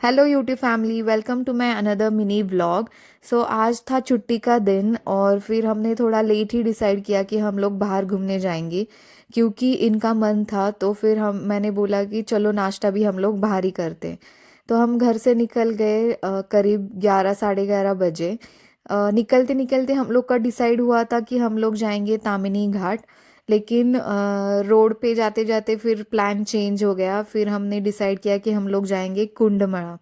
Hello YouTube family, welcome to my another mini vlog. So आज था छुट्टी का दिन और फिर हमने थोड़ा लेट ही डिसाइड किया कि हम लोग बाहर घूमने जाएंगे क्योंकि इनका मन था। तो फिर मैंने बोला कि चलो नाश्ता भी हम लोग बाहर ही करते हैं। तो हम घर से निकल गए करीब 11 साढ़े 11 बजे। निकलते निकलते हम लोग का डिसाइड हुआ था कि हम लोग जाएंगे तामिनी घाट। लेकिन रोड पे जाते जाते फिर प्लान चेंज हो गया। फिर हमने डिसाइड किया कि हम लोग जाएंगे कुंडमड़ा।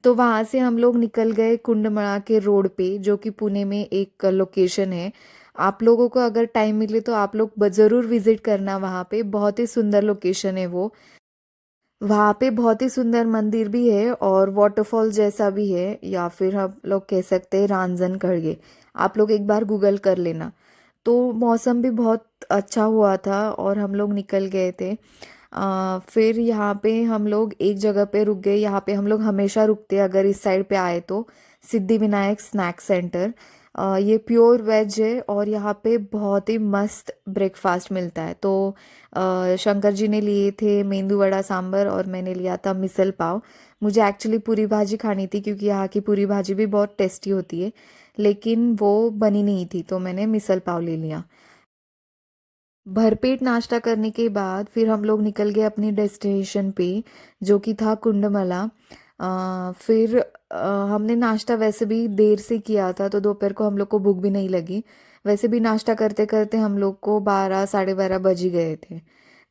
तो वहाँ से हम लोग निकल गए कुंडमड़ा के रोड पे, जो कि पुणे में एक लोकेशन है। आप लोगों को अगर टाइम मिले तो आप लोग ज़रूर विजिट करना। वहाँ पे बहुत ही सुंदर लोकेशन है वो। वहाँ पे बहुत ही सुंदर मंदिर भी है और वाटरफॉल जैसा भी है, या फिर हम लोग कह सकते हैं रांझन खड़गे। आप लोग एक बार गूगल कर लेना। तो मौसम भी बहुत अच्छा हुआ था और हम लोग निकल गए थे। फिर यहाँ पे हम लोग एक जगह पे रुक गए। यहाँ पे हम लोग हमेशा रुकते हैं अगर इस साइड पे आए तो। Siddhi Vinayak snack centre. ये प्योर वेज है और यहाँ पे बहुत ही मस्त ब्रेकफास्ट मिलता है। तो शंकर जी ने लिए थे मेंदू वड़ा सांबर और मैंने लिया था मिसल पाव। मुझे एक्चुअली पूरी भाजी खानी थी क्योंकि यहाँ की पूरी भाजी भी बहुत टेस्टी होती है, लेकिन वो बनी नहीं थी तो मैंने मिसल पाव ले लिया। भरपेट नाश्ता करने के बाद फिर हम लोग निकल गए अपनी डेस्टिनेशन पे, जो कि था कुंडमला। फिर हमने नाश्ता वैसे भी देर से किया था तो दोपहर को हम लोग को भूख भी नहीं लगी। वैसे भी नाश्ता करते करते हम लोग को 12 साढ़े 12 बज ही गए थे।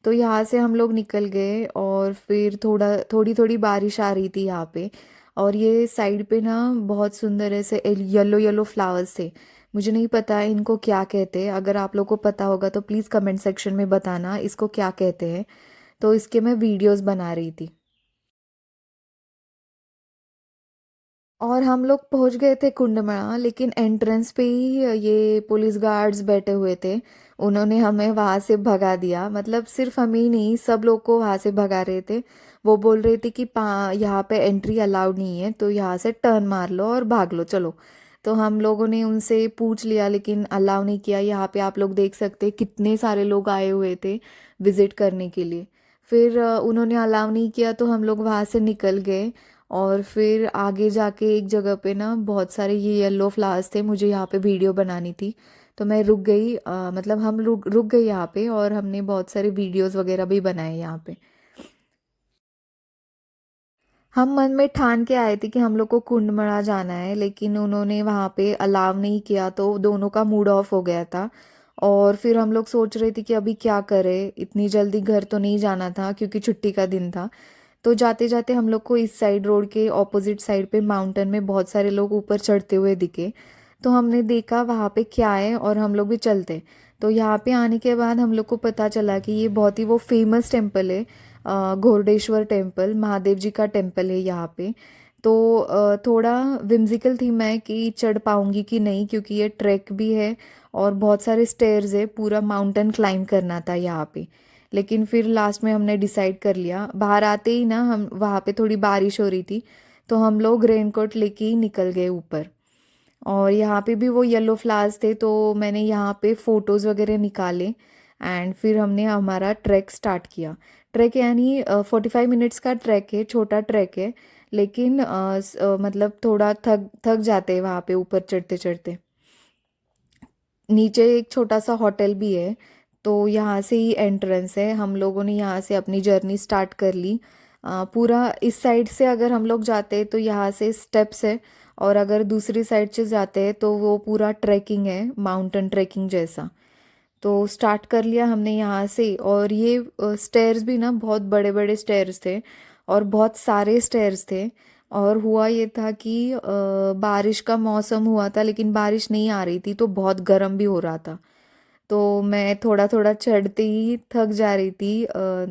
तो यहाँ से हम लोग निकल गए और फिर थोड़ी थोड़ी बारिश आ रही थी यहाँ पे। और ये साइड पे ना बहुत सुंदर ऐसे येलो येलो फ्लावर्स थे। मुझे नहीं पता इनको क्या कहते हैं, अगर आप लोग को पता होगा तो प्लीज़ कमेंट सेक्शन में बताना इसको क्या कहते हैं। तो इसके मैं वीडियोस बना रही थी। और हम लोग पहुंच गए थे कुंडमड़ा, लेकिन एंट्रेंस पे ही ये पुलिस गार्ड्स बैठे हुए थे। उन्होंने हमें वहां से भगा दिया, मतलब सिर्फ हमें ही नहीं, सब लोग को वहां से भगा रहे थे। वो बोल रहे थे कि यहाँ पे एंट्री अलाउड नहीं है, तो यहाँ से टर्न मार लो और भाग लो चलो। तो हम लोगों ने उनसे पूछ लिया लेकिन अलाउ नहीं किया। यहाँ पे आप लोग देख सकते हैं कितने सारे लोग आए हुए थे विजिट करने के लिए। फिर उन्होंने अलाउ नहीं किया तो हम लोग वहाँ से निकल गए। और फिर आगे जाके एक जगह पे ना बहुत सारे ये येलो फ्लावर्स थे, मुझे यहाँ पे वीडियो बनानी थी। तो मैं रुक गई, मतलब हम रुक रुक गए यहाँ पे और हमने बहुत सारे वीडियोस वगैरह भी बनाए यहाँ पे। हम मन में ठान के आए थे कि हम लोग को कुंडमड़ा जाना है, लेकिन उन्होंने वहाँ पे अलाव नहीं किया तो दोनों का मूड ऑफ हो गया था। और फिर हम लोग सोच रहे थे कि अभी क्या करें, इतनी जल्दी घर तो नहीं जाना था क्योंकि छुट्टी का दिन था। तो जाते जाते हम लोग को इस साइड रोड के ऑपोजिट साइड पे माउंटेन में बहुत सारे लोग ऊपर चढ़ते हुए दिखे। तो हमने देखा वहाँ पे क्या है और हम लोग भी चलते। तो यहाँ पे आने के बाद हम लोग को पता चला कि ये बहुत ही वो फेमस टेम्पल है। घोरडेश्वर टेम्पल, महादेव जी का टेम्पल है यहाँ पे। तो थोड़ा विम्जिकल थी मैं कि चढ़ पाऊंगी कि नहीं, क्योंकि ये ट्रैक भी है और बहुत सारे स्टेयर्स है, पूरा माउंटेन क्लाइंब करना था यहाँ पे। लेकिन फिर लास्ट में हमने डिसाइड कर लिया। बाहर आते ही ना हम वहाँ पे थोड़ी बारिश हो रही थी, तो हम लोग रेनकोट लेके ही निकल गए ऊपर। और यहाँ पे भी वो येलो फ्लावर्स थे तो मैंने यहाँ पे फोटोज़ वगैरह निकाले। एंड फिर हमने हमारा ट्रैक स्टार्ट किया। ट्रैक यानी 45 मिनट्स का ट्रैक है, छोटा ट्रैक है। लेकिन मतलब थोड़ा थक थक जाते हैं वहाँ पे ऊपर चढ़ते चढ़ते। नीचे एक छोटा सा होटल भी है। तो यहाँ से ही एंट्रेंस है, हम लोगों ने यहाँ से अपनी जर्नी स्टार्ट कर ली। पूरा इस साइड से अगर हम लोग जाते हैं तो यहाँ से स्टेप्स है, और अगर दूसरी साइड से जाते हैं तो वो पूरा ट्रैकिंग है, माउंटेन ट्रैकिंग जैसा। तो स्टार्ट कर लिया हमने यहाँ से। और ये स्टेयर्स भी ना बहुत बड़े बड़े स्टेयर्स थे और बहुत सारे स्टेयर्स थे। और हुआ ये था कि बारिश का मौसम हुआ था लेकिन बारिश नहीं आ रही थी तो बहुत गर्म भी हो रहा था। तो मैं थोड़ा थोड़ा चढ़ते ही थक जा रही थी,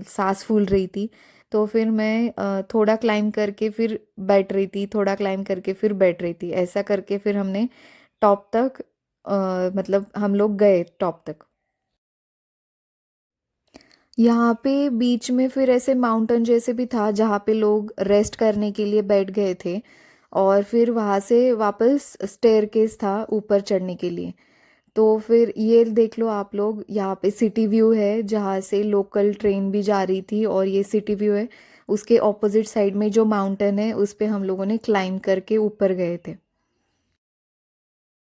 सांस फूल रही थी। तो फिर मैं थोड़ा क्लाइम करके फिर बैठ रही थी, थोड़ा क्लाइम करके फिर बैठ रही थी, ऐसा करके फिर हमने टॉप तक, मतलब हम लोग गए टॉप तक। यहाँ पे बीच में फिर ऐसे माउंटेन जैसे भी था जहाँ पे लोग रेस्ट करने के लिए बैठ गए थे। और फिर वहाँ से वापस स्टेयरकेस था ऊपर चढ़ने के लिए। तो फिर ये देख लो आप लोग, यहाँ पे सिटी व्यू है जहाँ से लोकल ट्रेन भी जा रही थी और ये सिटी व्यू है। उसके ऑपोजिट साइड में जो माउंटेन है उस पे हम लोगों ने क्लाइंब करके ऊपर गए थे।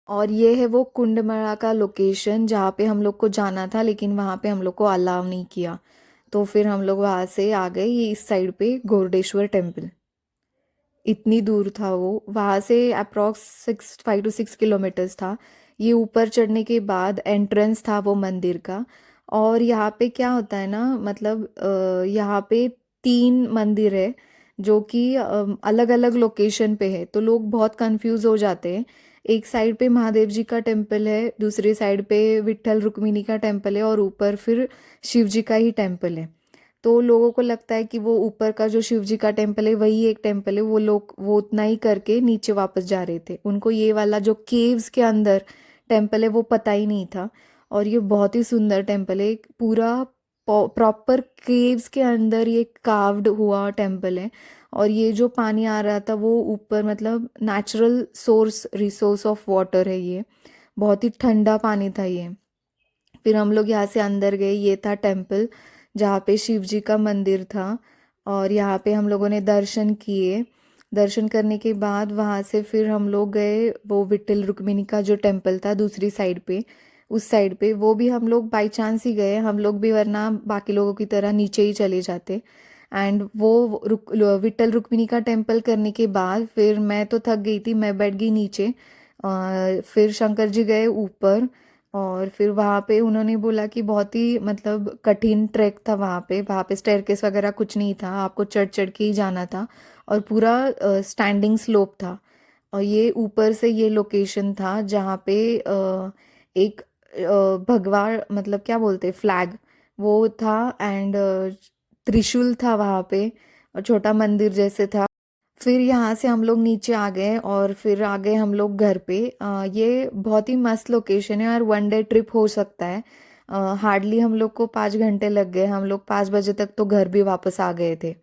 और ये है वो कुंडमरा का लोकेशन जहाँ पे हम लोग को जाना था, लेकिन वहाँ पे हम लोग को अलाउ नहीं किया। तो फिर हम लोग वहाँ से आ गए ये इस साइड पे गोरडेश्वर टेम्पल। इतनी दूर था वो, वहाँ से अप्रॉक्स 5 to 6 किलोमीटर्स था। ये ऊपर चढ़ने के बाद एंट्रेंस था वो मंदिर का। और यहाँ पे क्या होता है ना, मतलब यहाँ पे 3 मंदिर है जो कि अलग अलग लोकेशन पे है, तो लोग बहुत कंफ्यूज हो जाते हैं। एक साइड पे महादेव जी का टेम्पल है, दूसरी साइड पे विट्ठल रुक्मिणी का टेम्पल है, और ऊपर फिर शिव जी का ही टेम्पल है। तो लोगों को लगता है कि वो ऊपर का जो शिव जी का टेम्पल है वही एक टेम्पल है, वो लोग वो उतना ही करके नीचे वापस जा रहे थे। उनको ये वाला जो केव्स के अंदर टेम्पल है वो पता ही नहीं था। और ये बहुत ही सुंदर टेम्पल है, एक पूरा प्रॉपर केव्स के अंदर ये कार्व्ड हुआ टेम्पल है। और ये जो पानी आ रहा था वो ऊपर मतलब natural source resource of water है ये, बहुत ही ठंडा पानी था ये। फिर हम लोग यहाँ से अंदर गए, ये था टेम्पल जहाँ पे शिव जी का मंदिर था। और यहाँ पे हम लोगों ने दर्शन किए। दर्शन करने के बाद वहाँ से फिर हम लोग गए वो विट्ठल रुक्मिणी का जो टेम्पल था दूसरी साइड पे, उस साइड पे वो भी हम लोग बाई चांस ही गए, हम लोग भी वरना बाकी लोगों की तरह नीचे ही चले जाते। एंड वो विट्ठल रुक्मिणी का टेम्पल करने के बाद फिर मैं तो थक गई थी, मैं बैठ गई नीचे। फिर शंकर जी गए ऊपर। और फिर वहाँ पे उन्होंने बोला कि बहुत ही मतलब कठिन ट्रैक था, वहाँ पे स्टेयरकेस वगैरह कुछ नहीं था, आपको चढ़ चढ़ के ही जाना था। और पूरा स्टैंडिंग स्लोप था। और ये ऊपर से ये लोकेशन था जहाँ पे एक भगवा मतलब क्या बोलते फ्लैग वो था, एंड त्रिशूल था वहाँ पे, और छोटा मंदिर जैसे था। फिर यहाँ से हम लोग नीचे आ गए और फिर आ गए हम लोग घर पे। ये बहुत ही मस्त लोकेशन है और 1 डे ट्रिप हो सकता है। हार्डली हम लोग को 5 घंटे लग गए, हम लोग 5 बजे तक तो घर भी वापस आ गए थे।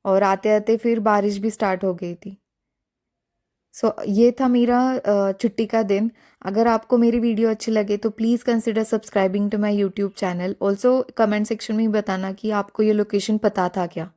और आते आते फिर बारिश भी स्टार्ट हो गई थी। सो ये था मेरा छुट्टी का दिन। अगर आपको मेरी वीडियो अच्छी लगे तो please consider subscribing to my YouTube channel. Also comment section में ही बताना कि आपको ये लोकेशन पता था क्या।